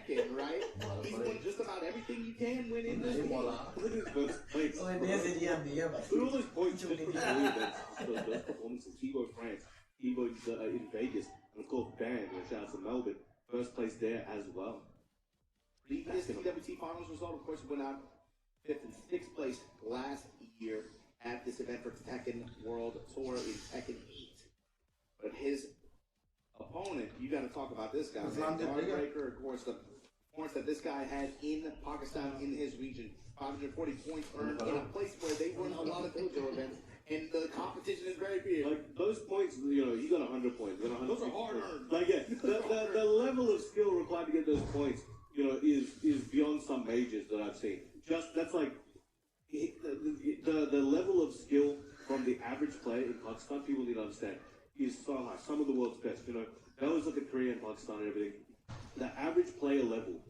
second, right? He's won just about everything you can win in this game. Look at his first place. Look at all those points just from those performances. Evo France, Evo in Vegas, and of course Bam, shout out to Melbourne, first place there as well. Previous PWT Finals result, of course, went out 5th and 6th place last year at this event for Tekken World Tour in Tekken 8. But his opponent, you got to talk about this guy. Heartbreaker, of course, the performance that this guy had in Pakistan, in his region. 540 points earned in a place where they run a lot of dojo events, and the competition is very fierce. Like, those points, you know, you got 100 points. You got 100 those are hard earned. Like, yeah, the level of skill required to get those points, you know, is beyond some majors that I've seen. That's like, the level of skill from the average player in Pakistan, people need to understand, is so high. Some of the world's best, you know. They always look at Korea and Pakistan and everything. The average player level,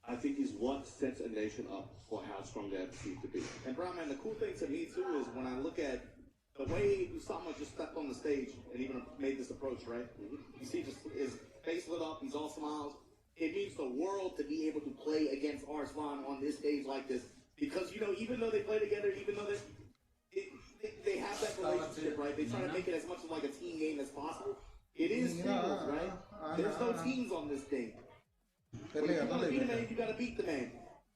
I think, is what sets a nation up for how strong they are perceived to be. And Brown, man, the cool thing to me, too, is when I look at the way Usama just stepped on the stage and even made this approach, right? You see just his face lit up, he's all smiles. It means the world to be able to play against Arslan on this stage like this. Because, you know, even though they play together, even though they have that relationship, right? They try to make it as much of like a team game as possible. It is singles, right? There's no teams on this thing. If you want to beat a man, you got to beat the man.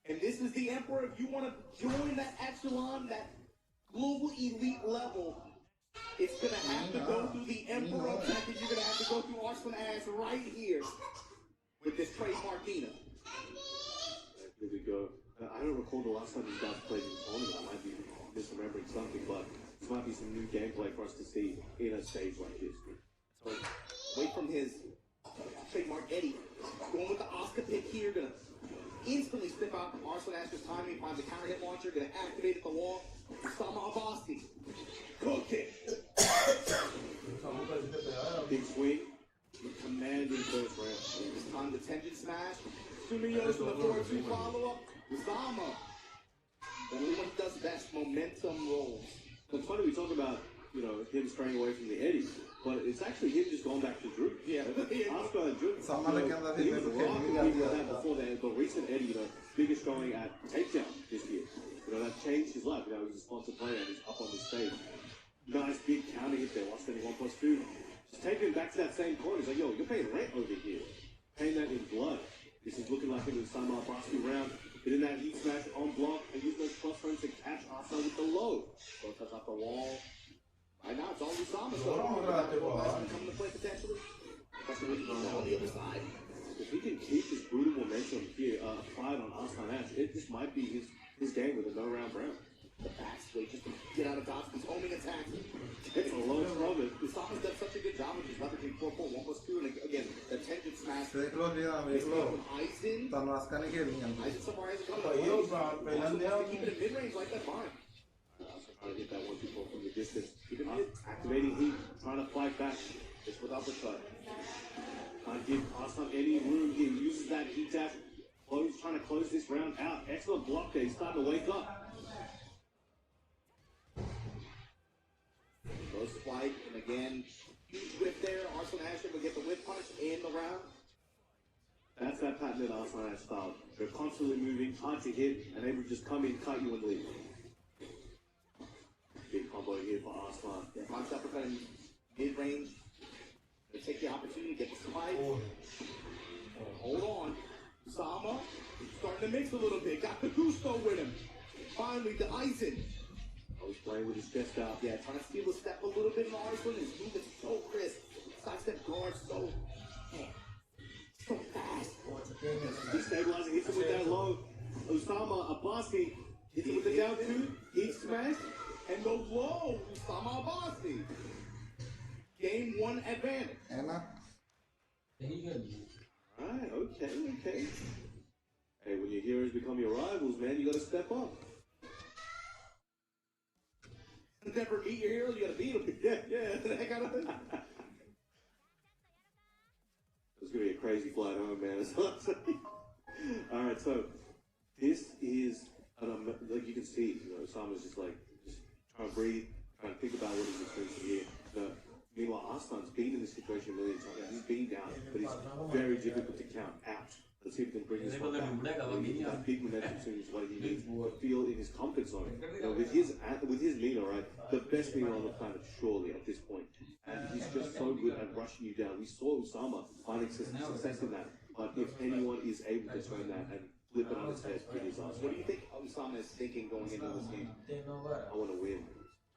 And this is the Emperor. If you want to join that echelon, that global elite level, it's going to have to go through the Emperor package. You're going to have to go through Arslan ass right here with this trademark Dina. Here we go. I don't recall the last time these guys played in the tournament. I might be misremembering something, but this might be some new gameplay for us to see in a stage like this. So, away from his trademark Eddie, going with the Oscar pick here, gonna instantly step out Arslan Asher's timing, finds a counter hit launcher, gonna activate at the wall. Sama Abasti, cook it. Big swing, commanding first round. This time the tension smash. Sumiyo's for the 4-2 follow up. Usama. That's what he does best, momentum rolls. It's funny we talk about, you know, him straying away from the Eddie, but it's actually him just going back to Drew. Yeah. Oscar and Drew. He was rocking people that before the recent Eddie, you know, biggest showing at Takedown this year. You know, that changed his life. You know, he was a sponsored player and he's up on the stage. Nice big counter hit there, 171+2. Just taking him back to that same corner. He's like, yo, you're paying rent over here. Paying that in blood. This is looking like it was some basket round. Hitting that heat smash on block and using those cross frames to catch Arslan with the low. So touch off the wall. Right now it's all Usama. Coming to play potentially. Especially on the other side. If he can keep his brutal momentum here applied on Arslan Ash, this might be his game with a no-round round. The back swing just to get out of dodge. He's homing attacks. It's a low throw. Usama's done such a good job of just leveraging 4-4, 1+2, and again, the tension smash. Eisen so far hasn't come to keep it in mid-range like that, fine. Trying to hit that 1-2-4 from the distance. Activating heat, trying to fight back. Just without the cut. Can't give Arslan any room. He uses that heat dash. Trying to close this round out. Excellent block there. He's starting to wake up. Goes spike, and again, huge whip there. Arslan Asher will get the whip punish in the round. That's that pattern that Arslan Asher style. They're constantly moving, hard to hit, and they would just come in, cut you, and leave. Big combo here for Arslan. Yeah, box uppercut in mid-range. They take the opportunity to get the spike. Hold on. Sama starting to mix a little bit. Got the Gusto with him. Finally, the Eisen. He's playing with his chest out. Yeah, trying to steal a step a little bit in Arslan. His move is so crisp. Sidestep guard so fast. Destabilizing, hits him with that low. Usama Abasti hits him with the down two. Heat smash. And goes low. Usama Abasti. Game 1 advantage. Anna? Alright, okay. Hey, when your heroes become your rivals, man, you gotta step up. Never beat your heroes, you gotta beat them. Yeah, that kind of thing. It's gonna be a crazy flight home, man. That's what I'm saying. Alright, so this is, like you can see, you know, Osama's just trying to breathe, trying to think about what he's experiencing here. Meanwhile, Arslan's been in this situation a million times. He's been down, but he's very difficult to count out. Let's see if he can bring this one back. That big momentum swing is what he needs to feel in his comfort zone. You know, with his leader, right, the best leader on the planet, surely, at this point. And he's just so good at rushing you down. We saw Usama finding success in that. But if anyone is able to turn that and flip it on his head, it is Arslan. What do you think Usama is thinking going into this game? I want to win.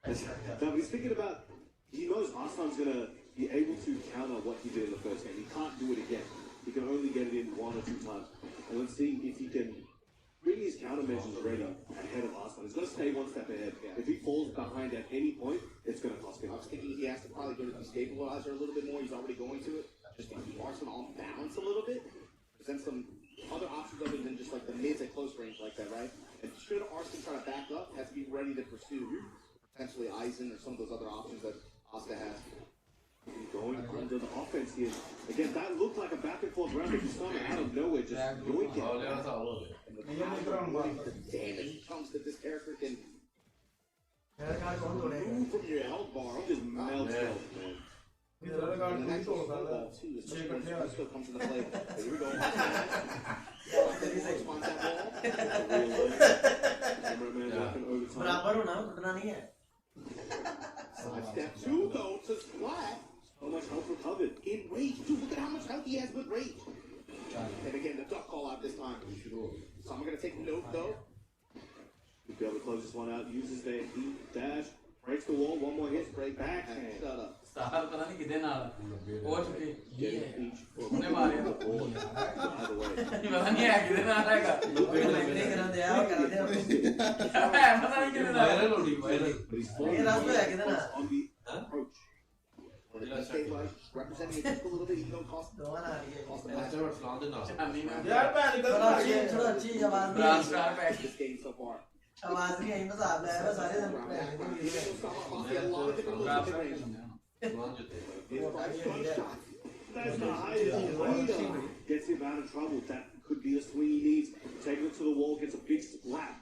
No, but he's thinking about, he knows Arslan's going to be able to counter what he did in the first game. He can't do it again. He can only get it in 1 or 2 times. And let's see if he can bring his countermeasures ready ahead of Arslan. He's got to stay 1 step ahead. If he falls behind at any point, it's going to cost him. I was thinking he has to probably go to the stabilizer a little bit more. He's already going to it. Just to keep Arslan on balance a little bit. Present some other options other than just like the mids at close range like that, right? And should Arslan try to back up, has to be ready to pursue potentially Eisen or some of those other options that Oscar has. Going under the offense here. Again, that looked like a back and forth round, but Usama out of nowhere just yoink it. And the damage chunks that this character can move from your health bar. Just melts health, man. And the actual ball too, especially when Frisco comes into play. Here we go. Responds that ball. Side step 2 though to splat. So much health recovered. In rage, dude, look at how much health he has with rage. And again, the duck call out this time. So I'm going to take note though. He'll be able to close this one out. Uses their heat dash. Breaks the wall. 1 more hit. Break back. Shut up. Star पता नहीं कितने ना हो चुके ये उन्हें मारे by the way. पता नहीं है कितने ना आएगा नहीं करा दे आओ करा दे पता नहीं कितने ना But he's ये रास्ता है कितना on the approach. Representing it just a little bit, even though it costs दो ना ये cost the match. थोड़ा अच्छी आवाज में ब्रांच स्टार पे This game so far. आवाज नहीं आई बस आप लाए बस सारे That's the highest leader. Gets him out of trouble. That could be a swing he needs. Taking it to the wall, gets a big splat.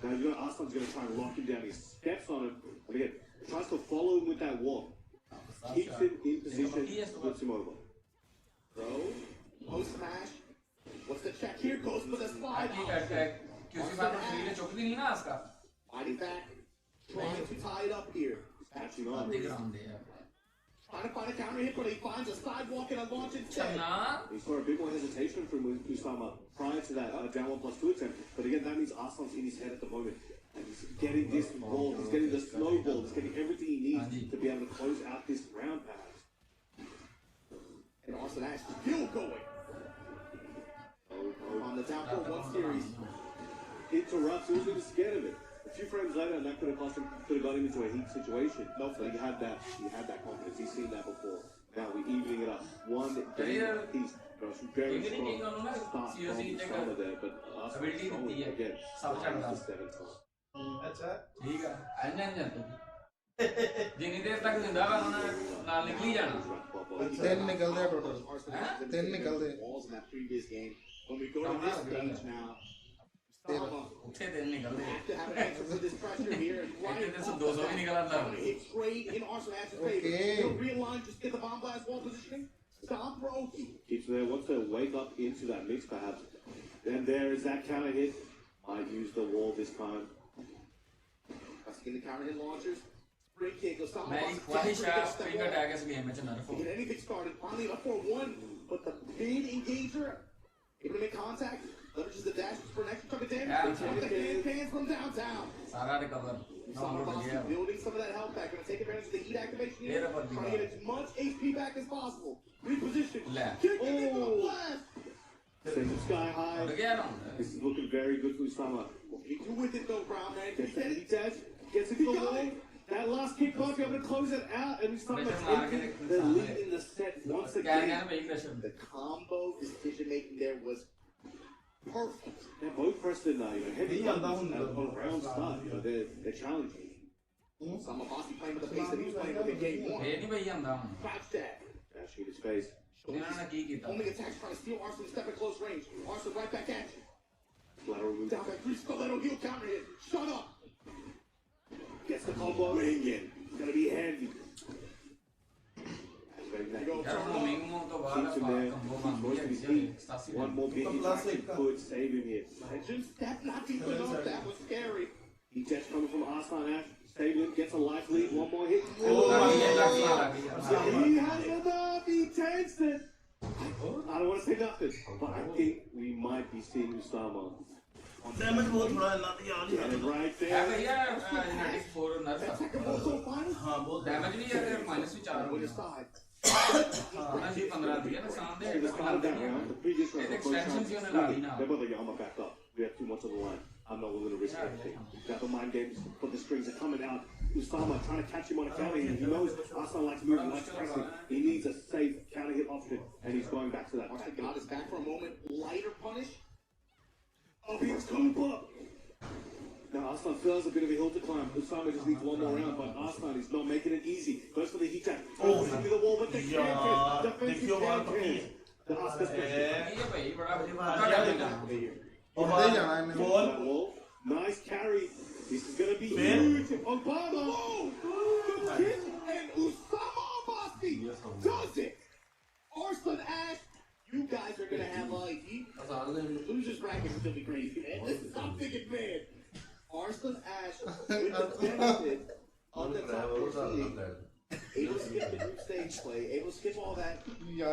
Now you know Arslan's going to try and lock him down. He steps on him. And again, tries to follow him with that wall. Keeps him in position, flips him over. Throw, post smash. What's the check here? Goes for the slide. ठीक है क्योंकि साथ में free चौकती नहीं ना इसका Fighting back, trying to tie it up here. Patching on. Trying to find a counter hit, but he finds a sidewalk and a launch instead. He saw a bit more hesitation from Usama prior to that down 1+2 attempt. But again, that means Arslan's in his head at the moment. And he's getting this ball, he's getting the snowball, he's getting everything he needs to be able to close out this round, perhaps. And Arslan is still going. On the down 4-1 series. Interrupts, he was really scared of it. A few frames later, and that could have cost him, could have got him into a heat situation. No, but he had that confidence. He's seen that before. Now we're evening it up. One game piece. Very strong start from Usama there, but Arslan strong again. Minus the 7 times. ठीक है अंजन जितनी देर तक जिंदा है उन्होंने ना निकली जाना 10 निकल गए टोटल 10 निकल गए Balls in that previous game. When we go to this stage now, उठे 10 निकल गए have to have an answer for this pressure here. इतने से 200 भी निकला था Hit straight in Arslan Ash's favor. He'll realign, just get the bomb blast wall positioning. Stop for Oki. Keeps there, wants to wake up into that mix perhaps. And there is that counter hit. Might use the wall this time. Asking the counter hit launchers. Spring kick. मेरी ख्वाहिश है spring attack इस game में चलना To get anything started. Finally up for 1. But the big engager, able to make contact. Leverages the dash for an extra chunk of damage. The pans from downtown. सारा recover Building some of that health back. Going to take advantage of the heat activation here. Trying to get as much HP back as possible. Reposition. Kicking into a blast. Sends him sky high. This is looking very good for Usama. What can you do with it though, Brown man? Gets that heat dash. Gets it to the wall. That last kick might be able to close it out. And Usama's the lead in the set once again. The combo decision making there was perfect. They're both pressed in heavy buttons on a round start. You know, they're challenging. Sama Bossy playing with the pace that he was playing with in game 1. नहीं भाई हम दाम Crouch tag. Dashing his face. इन्होंने की की था Only attacks trying to steal Arslan step at close range. Arslan right back at you. Lateral move. Down by 3 stiletto heel counter hit. Shut up. Gets the combo ring in. It's gonna be handy. keeps him there. Keeps most of his heat. One more big hit could save him here. Step not even off. That was scary. He jets coming from Arslan Ash. Stadium gets a life lead. One more hit. He has enough. He takes it. I don't want to say nothing, but I think we might be seeing Usama. Damage बहुत थोड़ा है ना यार Get it right है there. भैया 94 nurse हाँ बहुत damage भी है माइनस भी 4 हो गया हाँ जी 15 दिया ना सामने In the start of that round, the previous round, the first extensions round, होने लगी ना they're both like, yeah, I'm gonna back up. We have too much on the line. I'm not willing to risk anything. Got the mind games, but the strings are coming out. Usama trying to catch him on a counter hit. He knows Arslan likes moving, likes pressing. He needs a safe counter hit option, and he's going back to that. Arslan got his back for a moment. Lighter punish. Oh, he's coming up. Now Arslan feels a bit of a hill to climb. Usama just needs one more round, but Arslan is not making it easy. Goes for the heat tag. Oh, into the wall, but they can't hit. Defensive can't hit. The Oscar's ये भाई बड़ा पता चलेगा इधर ही जाना है इन्हें wall. Nice carry. This is going to be huge. Obama. The kid and Usama Abasi does it. Arslan Ash, you guys are going to have losers bracket is going to be crazy, man. I'm thinking, man. Arslan Ash with the benefit of the top 14, able to skip the group stage play, able to skip all that. यार